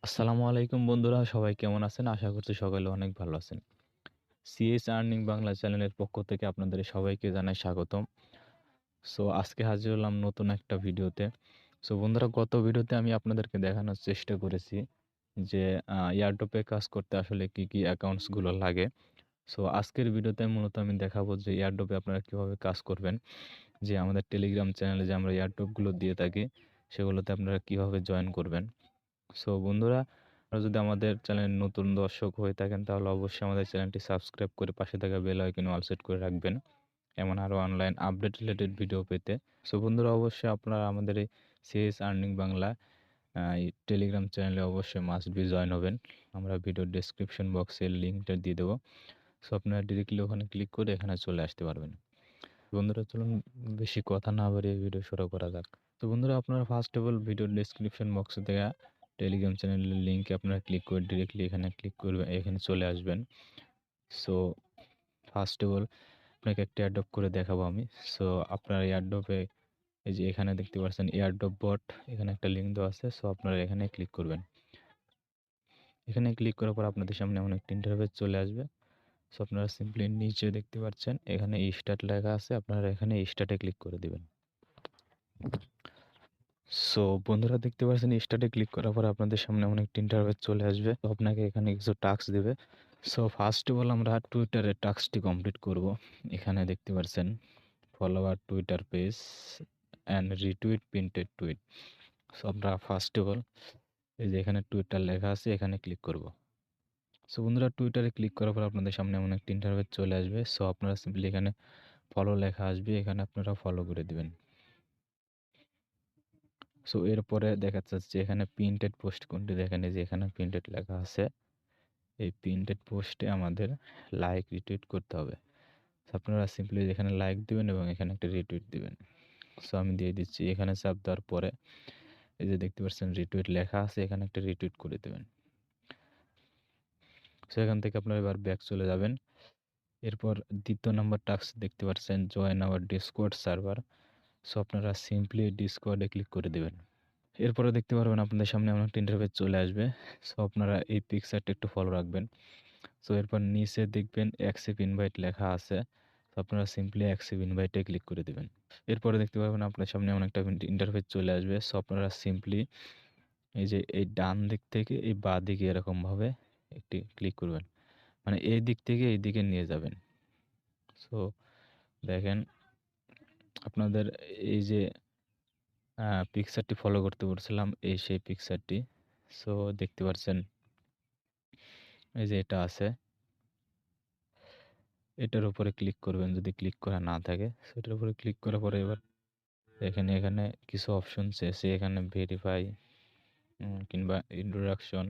আসসালামু আলাইকুম বন্ধুরা, সবাই কেমন আছেন? আশা করছি সকলে অনেক ভালো আছেন। সিএস আর্নিং বাংলা চ্যানেলের পক্ষ থেকে আপনাদের সবাইকে জানাই স্বাগতম। আজকে হাজির হলাম নতুন একটা ভিডিওতে। বন্ধুরা, গত ভিডিওতে আমি আপনাদেরকে দেখানোর চেষ্টা করেছি যে এয়ারড্রপে কাজ করতে আসলে কি অ্যাকাউন্টস গুলো লাগে। আজকের ভিডিওতে মূলত আমি দেখাবো যে এয়ারড্রপে আপনারা কিভাবে কাজ করবেন। যে আমাদের টেলিগ্রাম চ্যানেলে যে আমরা এয়ারড্রপ গুলো দিয়ে থাকি সেগুলোতে আপনারা কিভাবে জয়েন করবেন। বন্ধুরা, আপনারা যদি আমাদের চ্যানেলের নতুন দর্শক হয়ে থাকেন তাহলে অবশ্যই আমাদের চ্যানেলটি সাবস্ক্রাইব করে পাশে থাকা বেল আইকনে অল সেট করে রাখবেন এমন আরও অনলাইন আপডেট রিলেটেড ভিডিও পেতে। বন্ধুরা, অবশ্যই আপনারা আমাদের এই সিএস আর্নিং বাংলা এই টেলিগ্রাম চ্যানেলে অবশ্যই মাস্ট বি জয়েন হবেন। আমরা ভিডিও ডেসক্রিপশন বক্সে লিঙ্কটা দিয়ে দেবো। আপনারা ডিরেক্টলি ওখানে ক্লিক করে এখানে চলে আসতে পারবেন। বন্ধুরা, চলুন বেশি কথা না বাড়িয়ে ভিডিও শুরু করা যাক। বন্ধুরা, আপনারা first of all video description box থেকে টেলিগ্রাম চ্যানেলের লিঙ্কে আপনারা ক্লিক করে ডিরেক্টলি এখানে ক্লিক করবেন, এখানে চলে আসবেন। সো ফার্স্ট অফ অল আপনাকে একটা এয়ারড্রপ করে দেখাবো আমি। আপনার এয়ারড্রপে এই যে এখানে দেখতে পাচ্ছেন এয়ারড্রপ বট, এখানে একটা লিঙ্ক দেওয়া আছে। আপনারা এখানে ক্লিক করবেন। এখানে ক্লিক করার পর আপনাদের সামনে এমন একটা ইন্টারফেস চলে আসবে। আপনারা সিম্পলি নিচে দেখতে পাচ্ছেন এখানে স্টার্ট লেখা আছে, আপনারা এখানে স্টার্টে ক্লিক করে দিবেন। বন্ধুরা, দেখতে পাচ্ছেন স্টার্টে ক্লিক করার পর আপনাদের সামনে অনেক ইন্টারফেস চলে আসবে। আপনাকে এখানে কিছু টাস্ক দেবে। ফার্স্ট অফ অল আমরা টুইটারের টাস্কটি কমপ্লিট করব। এখানে দেখতে পাচ্ছেন follow our Twitter page and retweet printed tweet. আমরা ফার্স্ট অফ অল এই যে এখানে টুইটার লেখা আছে, এখানে ক্লিক করব। বন্ধুরা, টুইটারে ক্লিক করার পর আপনাদের সামনে এমন একটা ইন্টারফেস চলে আসবে। আপনারা সিম্পলি এখানে ফলো লেখা আসবে, এখানে আপনারা ফলো করে দিবেন। এরপরে দেখা যাচ্ছে এখানে প্রিন্টেড পোস্ট কোনটি, দেখেন এই যে এখানে প্রিন্টেড লেখা আছে। এই প্রিন্টেড পোস্টে আমাদের লাইক রিটুইট করতে হবে। আপনারা সিম্পলি এখানে লাইক দিবেন এবং এখানে একটা রিটুইট দিবেন। আমি দিয়ে দিচ্ছি। এখানে চাপ দেওয়ার পরে এই যে দেখতে পাচ্ছেন রিটুইট লেখা আছে, এখানে একটা রিটুইট করে দেবেন। এখান থেকে আপনারা এবার ব্যাক চলে যাবেন। এরপর দ্বিতীয় নম্বর টাস্ক দেখতে পাচ্ছেন জয়েন আওয়ার ডিসকর্ড সার্ভার। আপনারা সিম্পলি ডিসকর্ডে ক্লিক করে দেবেন। এরপরে দেখতে পারবেন আপনাদের সামনে এমন একটা ইন্টারফেস চলে আসবে। আপনারা এই পিকচারটা একটু ফলো রাখবেন। এরপর নিচে দেখবেন অ্যাকসেপ্ট ইনভাইট লেখা আছে। আপনারা সিম্পলি অ্যাকসেপ্ট ইনভাইটে ক্লিক করে দিবেন। এরপরে দেখতে পারবেন আপনার সামনে এমন একটা ইন্টারফেস চলে আসবে। আপনারা সিম্পলি এই যে এই ডান দিক থেকে এই বাঁ দিকে এরকমভাবে একটি ক্লিক করবেন, মানে এই দিক থেকে এই দিকে নিয়ে যাবেন। দেখেন আপনাদের এই যে পিকচারটি ফলো করতে বলছিলাম, এই সেই পিকচারটি। দেখতে পাচ্ছেন এই যে এটা আছে, এটার উপরে ক্লিক করবেন যদি ক্লিক করা না থাকে। এটার উপরে ক্লিক করার পরে এবার এখানে কিছু অপশন এসে এখানে ভেরিফাই কিংবা ইন্ট্রোডাকশন,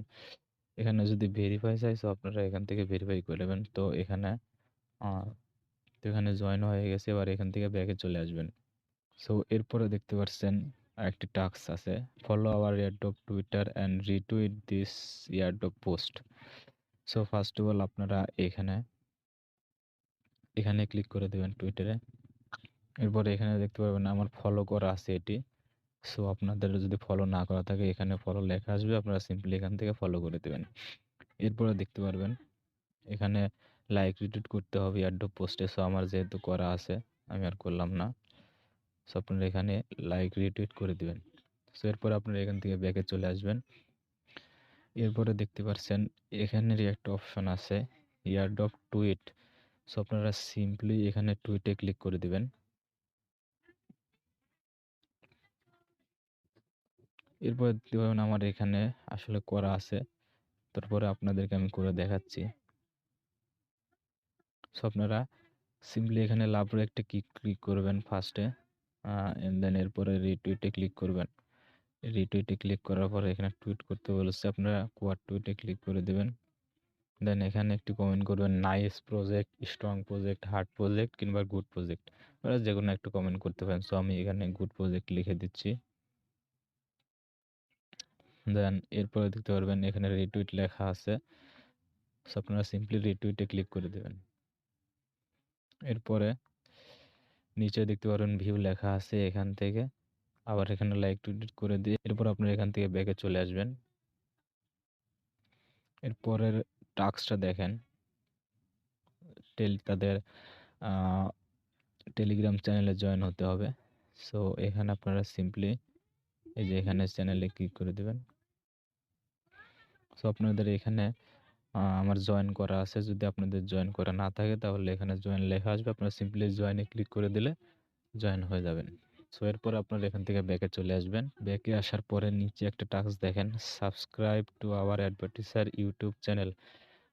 এখানে যদি ভেরিফাই চাই আপনারা এখান থেকে ভেরিফাই করে নেবেন। এখানে জয়েন হয়ে গেছে। এবার এখান থেকে ব্যাকে চলে আসবেন। এরপরে দেখতে পাচ্ছেন আরেকটি টাস্ক আছে, follow our airdrop Twitter and retweet this airdrop post. First of all আপনারা এখানে ক্লিক করে দেবেন টুইটারে। এরপরে এখানে দেখতে পারবেন আমার ফলো করা আছে এটি। আপনাদের যদি ফলো না করা থাকে এখানে ফলো লেখা আসবে, আপনারা সিম্পলি এখান থেকে ফলো করে দেবেন। এরপরে দেখতে পারবেন এখানে লাইক রিটুইট করতে হবে এয়ারড্রপ পোস্টে। আমার যেহেতু করা আছে আমি আর করলাম না। আপনারা এখানে লাইক রিটুইট করে দিবেন। এরপর আপনারা এখান থেকে ব্যাকে চলে আসবেন। এরপরে দেখতে পাচ্ছেন এখানেরই একটা অপশন আছে এয়ারড্রপ টুইট। আপনারা সিম্পলি এখানে টুইটে ক্লিক করে দিবেন। এরপর দেখতে পাবেন আমার এখানে আসলে করা আছে, তারপরে আপনাদেরকে আমি করে দেখাচ্ছি। আপনারা সিম্পলি এখানে লাভের একটা ক্লিক করবেন ফার্স্টে, দেন এরপরে রিটুইটে ক্লিক করবেন। রিটুইটে ক্লিক করার পরে এখানে টুইট করতে বলেছে, আপনারা কোয়াড টুইটে ক্লিক করে দেবেন। দেন এখানে একটি কমেন্ট করবেন, nice project, strong project, hard project কিংবা গুড প্রজেক্ট, আপনারা যে কোনো একটু কমেন্ট করতে পারেন। আমি এখানে গুড প্রজেক্ট লিখে দিচ্ছি। দেন এরপরে দেখতে পারবেন এখানে রিটুইট লেখা আছে। আপনারা সিম্পলি রিটুইটে ক্লিক করে দেবেন। এরপরে নিচে দেখতে পারবেন ভিউ লেখা আছে, এখান থেকে আবার এখানে লাইক টুইট করে দিয়ে এরপর আপনারা এখান থেকে ব্যাকে চলে আসবেন। এরপরের টাস্কটা দেখেন, তাদের টেলিগ্রাম চ্যানেলে জয়েন হতে হবে। সো এখানে আপনারা সিম্পলি এই যে এখানে চ্যানেলে ক্লিক করে দেবেন। সো আপনাদের এখানে আমার জয়েন করা আছে, যদি আপনাদের জয়েন করা না থাকে তাহলে এখানে জয়েন লেখা আসবে, আপনারা সিম্পলি জয়েনে ক্লিক করে দিলে জয়েন হয়ে যাবেন। সো এরপর আপনারা এখান থেকে ব্যাকে চলে আসবেন। ব্যাকে আসার পরে নিচে একটা টাস্ক দেখেন, subscribe to our advertiser YouTube channel.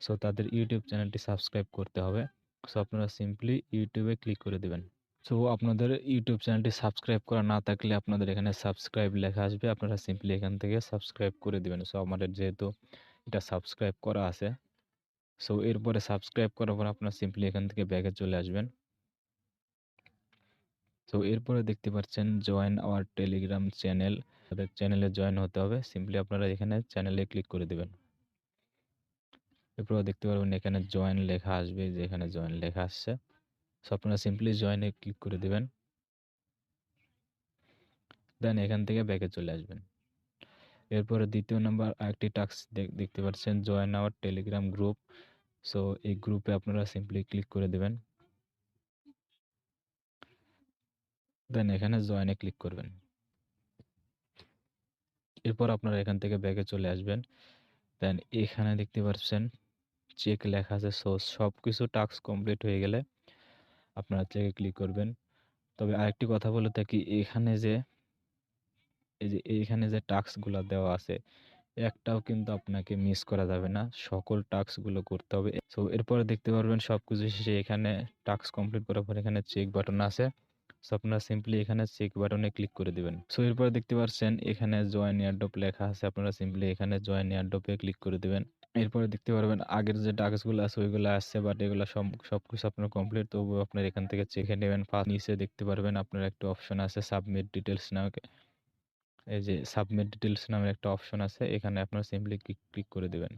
So তাদের ইউটিউব চ্যানেলটি সাবস্ক্রাইব করতে হবে। সো আপনারা সিম্পলি ইউটিউবে ক্লিক করে দিবেন। সো আপনাদের ইউটিউব চ্যানেলটি সাবস্ক্রাইব করা না থাকলে আপনাদের এখানে সাবস্ক্রাইব লেখা আসবে, আপনারা সিম্পলি এখান থেকে সাবস্ক্রাইব করে দিবেন। সো আমাদের যেহেতু এটা সাবস্ক্রাইব করা আছে, সো এরপরে সাবস্ক্রাইব করার পর আপনারা সিম্পলি এখান থেকে ব্যাকে চলে আসবেন। সো এরপরে দেখতে পাচ্ছেন জয়েন আওয়ার টেলিগ্রাম চ্যানেল, তাদের চ্যানেলে জয়েন হতে হবে। সিম্পলি আপনারা এখানে চ্যানেলে ক্লিক করে দিবেন। এরপরে দেখতে পারবেন এখানে জয়েন লেখা আসবে, যে এখানে জয়েন লেখা আসছে। সো আপনারা সিম্পলি জয়েনে ক্লিক করে দিবেন, দেন এখান থেকে ব্যাকে চলে আসবেন। এরপরে দ্বিতীয় নাম্বার আরেকটি টাস্ক দেখতে পাচ্ছেন, join our Telegram group. So এই গ্রুপে আপনারা সিম্পলি ক্লিক করে দিবেন, দেন এখানে জয়েনে ক্লিক করবেন। এরপর আপনারা এখান থেকে ব্যাকে চলে আসবেন, দেন এখানে দেখতে পাচ্ছেন চেক লেখা আছে। সো সব কিছু টাস্ক কমপ্লিট হয়ে গেলে আপনারা চেকে ক্লিক করবেন। তবে আরেকটি কথা বলে থাকি, এখানে যে এই যে এইখানে যে টাস্কগুলো দেওয়া আছে একটাও কিন্তু আপনাকে মিস করা যাবে না, সকল টাস্কগুলো করতে হবে। সো এরপরে দেখতে পারবেন সবকিছু শেষে এখানে টাস্ক কমপ্লিট করার পর এখানে চেক বাটন আছে। সো আপনারা সিম্পলি এখানে চেক বাটনে ক্লিক করে দিবেন। সো এরপরে দেখতে পাচ্ছেন এখানে জয়েন এয়ারড্রপ লেখা আছে, আপনারা সিম্পলি এখানে জয়েন এয়ারড্রপে ক্লিক করে দিবেন। এরপরে দেখতে পারবেন আগের যে টাস্কগুলো আছে ওইগুলো আসছে, বাট এগুলো সবকিছু আপনার কমপ্লিট, তবুও আপনার এখান থেকে চেকে নেবেন। নিচে দেখতে পারবেন আপনার একটা অপশন আছে সাবমিট ডিটেলস নামে, এই যে সাবমিট ডিটেলস নামের একটা অপশন আছে, এখানে আপনারা সিম্পলি ক্লিক করে দিবেন।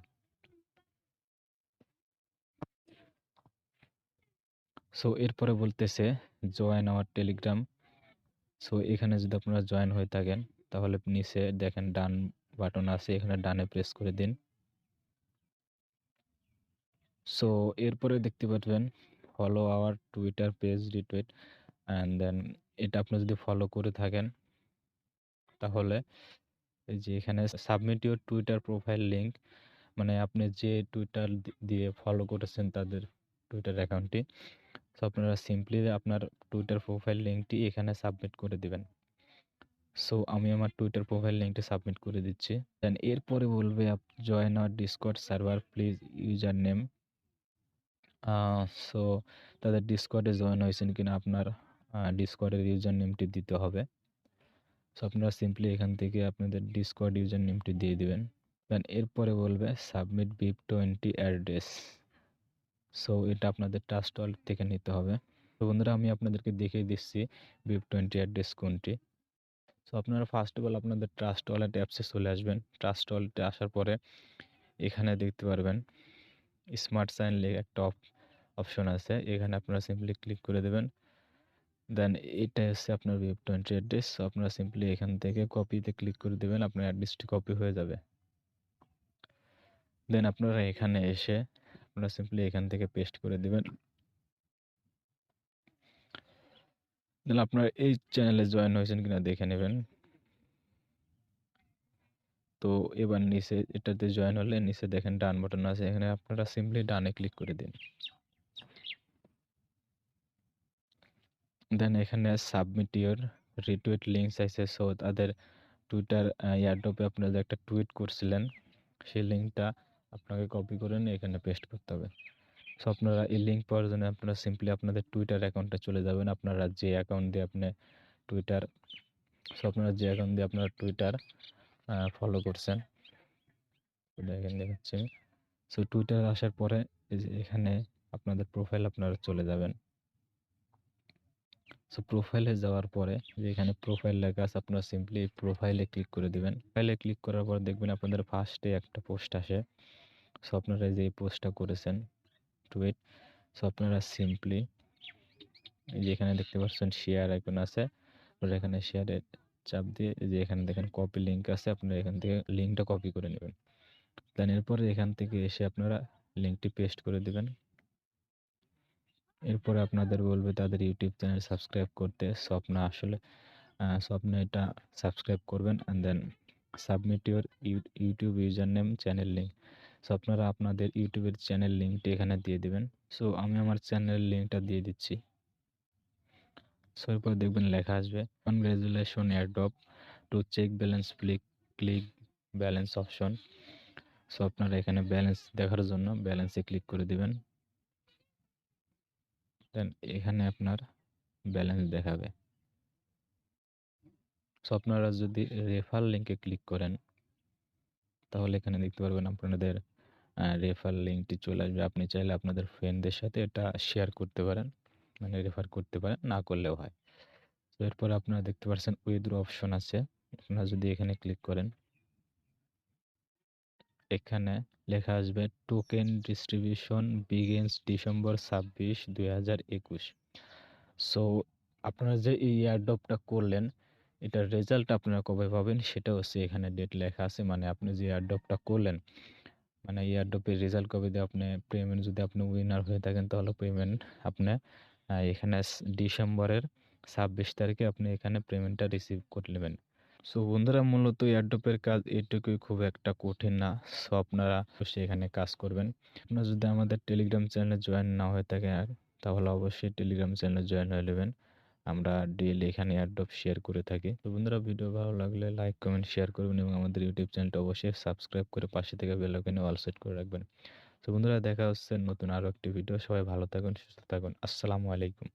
সো এরপরে বলতেছে জয়েন আওয়ার টেলিগ্রাম। সো এখানে যদি আপনারা জয়েন হয়ে থাকেন তাহলে নিচে দেখেন ডান বাটন আছে, এখানে ডানে প্রেস করে দিন। সো এরপরে দেখতে পাচ্ছেন follow our Twitter page retweet and then এটা আপনি যদি ফলো করে থাকেন তাহলে এই যে এখানে submit your Twitter profile link, মানে আপনি যে টুইটার দিয়ে ফলো করেছেন তাদের টুইটার অ্যাকাউন্টটি, সো আপনারা সিম্পলি আপনার টুইটার প্রোফাইল লিঙ্কটি এখানে সাবমিট করে দিবেন। সো আমি আমার টুইটার প্রোফাইল লিঙ্কটি সাবমিট করে দিচ্ছি। দেন এরপরে বলবে join our Discord server please user name. So তাদের ডিসকর্ডে জয়েন হয়েছেন কিনা আপনার ডিসকর্ডের ইউজার নেমটি দিতে হবে। সো আপনারা সিম্পলি এখান থেকে আপনাদের ডিসকর্ড ইউজার নেমটি দিয়ে দিবেন। দেন এরপরে বলবে সাবমিট BIP20 অ্যাড্রেস। সো এটা আপনাদের ট্রাস্ট ওয়ালেট থেকে নিতে হবে। তো বন্ধুরা আমি আপনাদেরকে দেখিয়ে দিচ্ছি BIP20 অ্যাড্রেস কোনটি। সো আপনারা ফার্স্ট অফ অল আপনাদের ট্রাস্ট ওয়ালেট অ্যাপসে চলে আসবেন। ট্রাস্ট ওয়ালেটে আসার পরে এখানে দেখতে পারবেন স্মার্ট সাইন লেখা একটা অপশন আছে, এখানে আপনারা সিম্পলি ক্লিক করে দেবেন। দেন এটা হচ্ছে আপনার BIP20 অ্যাড্রেস। সো আপনারা সিম্পলি এখান থেকে কপিতে ক্লিক করে দেবেন, আপনার অ্যাড্রেসটি কপি হয়ে যাবে। দেন আপনারা এখানে এসে আপনারা সিম্পলি এখান থেকে পেস্ট করে দিবেন। দেন আপনারা এই চ্যানেলে জয়েন হয়েছেন কিনা দেখে নেবেন। তো এবার নিচে এটাতে জয়েন হলে নিচে দেখেন ডান বাটন আছে, এখানে আপনারা সিম্পলি ডানে ক্লিক করে দিন। দেন এখানে সাবমিট ইউর রিটুইট লিঙ্কস আছে। সো তাদের টুইটার এয়ারড্রপে আপনারা যে একটা টুইট করছিলেন সেই লিঙ্কটা আপনাকে কপি করে নিয়ে এখানে পেস্ট করতে হবে। সো আপনারা এই লিঙ্ক পাওয়ার জন্য আপনারা সিম্পলি আপনাদের টুইটার অ্যাকাউন্টে চলে যাবেন, আপনারা যে অ্যাকাউন্ট দিয়ে আপনি টুইটার সো আপনারা যে অ্যাকাউন্ট দিয়ে আপনারা টুইটার ফলো করছেন দেখেন দেখাচ্ছি। সো টুইটার আসার পরে এই যে এখানে আপনাদের প্রোফাইল আপনারা চলে যাবেন। সো প্রোফাইলে যাওয়ার পরে যে এখানে প্রোফাইল লেখা আছে আপনারা সিম্পলি প্রোফাইলে ক্লিক করে দিবেন। প্রোফাইলে ক্লিক করার পর দেখবেন আপনাদের ফার্স্টে একটা পোস্ট আসে। সো আপনারা যে পোস্টটা করেছেন টুইট, সো আপনারা সিম্পলি এই যে এখানে দেখতে পাচ্ছেন শেয়ার আইকন আছে, আপনারা এখানে শেয়ারে চাপ দিয়ে এই যে এখানে দেখেন কপি লিঙ্ক আছে, আপনারা এখান থেকে লিঙ্কটা কপি করে নেবেন। দেন এরপরে এখান থেকে এসে আপনারা লিঙ্কটি পেস্ট করে দিবেন। এরপরে আপনাদের বলবে তাদের ইউটিউব চ্যানেল সাবস্ক্রাইব করতে। সো আপনারা আসলে এটা সাবস্ক্রাইব করবেন and then submit your YouTube user name channel link. So আপনারা আপনাদের ইউটিউবের চ্যানেল লিঙ্কটি এখানে দিয়ে দিবেন। সো আমি আমার চ্যানেল লিঙ্কটা দিয়ে দিচ্ছি। সো এরপর দেখবেন লেখা আসবে congratulation airdrop to check balance click balance option. So আপনারা এখানে ব্যালেন্স দেখার জন্য ব্যালেন্সে ক্লিক করে দিবেন। দেন এখানে আপনার ব্যালেন্স দেখাবে। সো আপনারা যদি রেফার লিঙ্কে ক্লিক করেন তাহলে এখানে দেখতে পারবেন আপনাদের রেফার লিঙ্কটি চলে আসবে। আপনি চাইলে আপনাদের ফ্রেন্ডদের সাথে এটা শেয়ার করতে পারেন, মানে রেফার করতে পারেন, না করলেও হয়। তো এরপর আপনারা দেখতে পাচ্ছেন উইথড্র অপশন আছে। আপনারা যদি এখানে ক্লিক করেন, এখানে লেখা আসবে token distribution begins December 26, 2021। So আপনারা যে এই এয়ারড্রপটা করলেন এটার রেজাল্ট আপনারা কবে পাবেন সেটা হচ্ছে এখানে ডেট লেখা আছে। মানে আপনি যে এয়ারড্রপটা করলেন, মানে এয়ারড্রপের রেজাল্ট কবে দিয়ে আপনি পেমেন্ট, যদি আপনি উইনার হয়ে থাকেন তাহলে পেমেন্ট আপনি এখানে ডিসেম্বরের 26 তারিখে আপনি এখানে পেমেন্টটা রিসিভ করে নেবেন। সো বন্ধুরা, মূলত এয়ারড্রপের কাজ এটুকুই, খুব একটা কঠিন না। সো আপনারা অবশ্যই এখানে কাজ করবেন। আপনারা যদি আমাদের টেলিগ্রাম চ্যানেলে জয়েন না হয়ে থাকে তাহলে অবশ্যই টেলিগ্রাম চ্যানেলে জয়েন হয়ে নেবেন। আমরা ডেইলি এখানে এয়ারড্রপ শেয়ার করে থাকি। তো বন্ধুরা, ভিডিও ভালো লাগলে লাইক কমেন্ট শেয়ার করবেন এবং আমাদের ইউটিউব চ্যানেলটা অবশ্যই সাবস্ক্রাইব করে পাশে থেকে বেল আইকনে অল সেট করে রাখবেন। তো বন্ধুরা, দেখা হচ্ছে নতুন আরো একটি ভিডিও। সবাই ভালো থাকুন, সুস্থ থাকুন। আসসালামু আলাইকুম।